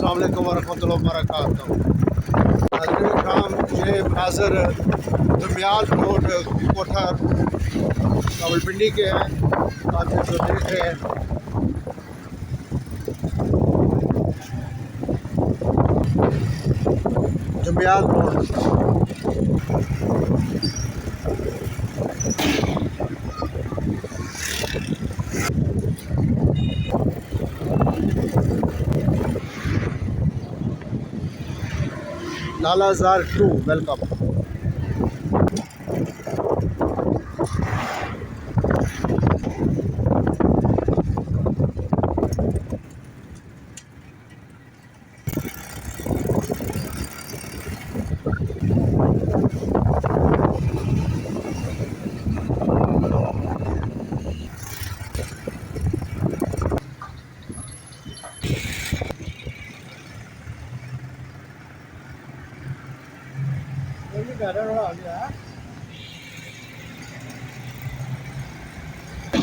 अस्सलाम वालेकुम वरहमतुल्लाहि वबरकातुहू। नाज़रीन इकराम, ये मनाज़र दमियाल रोड कोठा रावलपिंडी के हैं। आप जो देख रहे हैं दमियाल रोड। लालाजार 2 वेलकम।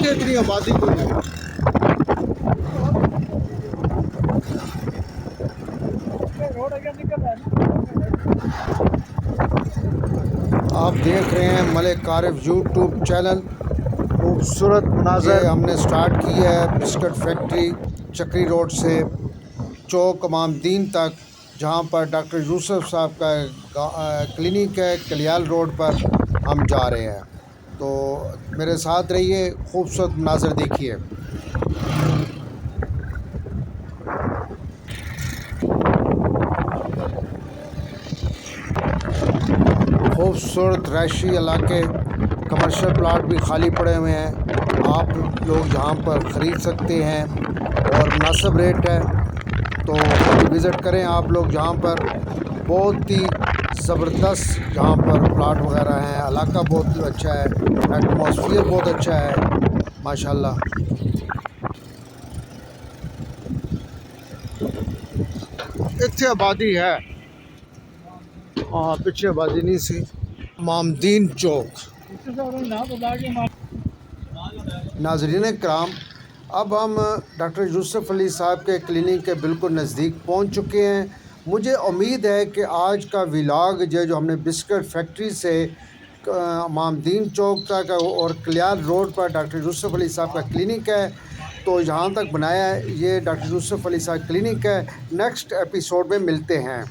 इतनी आबादी को आप देख रहे हैं मलिक आरिफ यूट्यूब चैनल। खूबसूरत मनाज़र हमने स्टार्ट की है बिस्किट फैक्ट्री चक्री रोड से चौक इमामदीन तक, जहां पर डॉक्टर यूसुफ साहब का क्लिनिक है। कलियाल रोड पर हम जा रहे हैं, तो मेरे साथ रहिए, खूबसूरत मनाज़र देखिए। खूबसूरत रहायशी इलाके, कमर्शियल प्लाट भी खाली पड़े हुए हैं। आप लोग यहाँ पर ख़रीद सकते हैं और मुनासिब रेट है, तो विज़िट करें आप लोग। जहाँ पर बहुत ही ज़बरदस्त जहाँ पर प्लाट वगैरह हैं, इलाका बहुत अच्छा है, एटमॉस्फेयर बहुत अच्छा है माशाल्लाह। इतनी आबादी है, हाँ पीछे आबादी नहीं सी। इमामदीन चौक। नाज़रीन कराम, अब हम डॉक्टर यूसुफ अली साहब के क्लिनिक के बिल्कुल नज़दीक पहुंच चुके हैं। मुझे उम्मीद है कि आज का व्लॉग जो हमने बिस्किट फैक्ट्री से इमामदीन चौक तक और कलियाल रोड पर डॉक्टर यूसुफ अली साहब का क्लिनिक है, तो यहाँ तक बनाया है। ये डॉक्टर यूसुफ अली साहब क्लिनिक है। नेक्स्ट एपिसोड में मिलते हैं।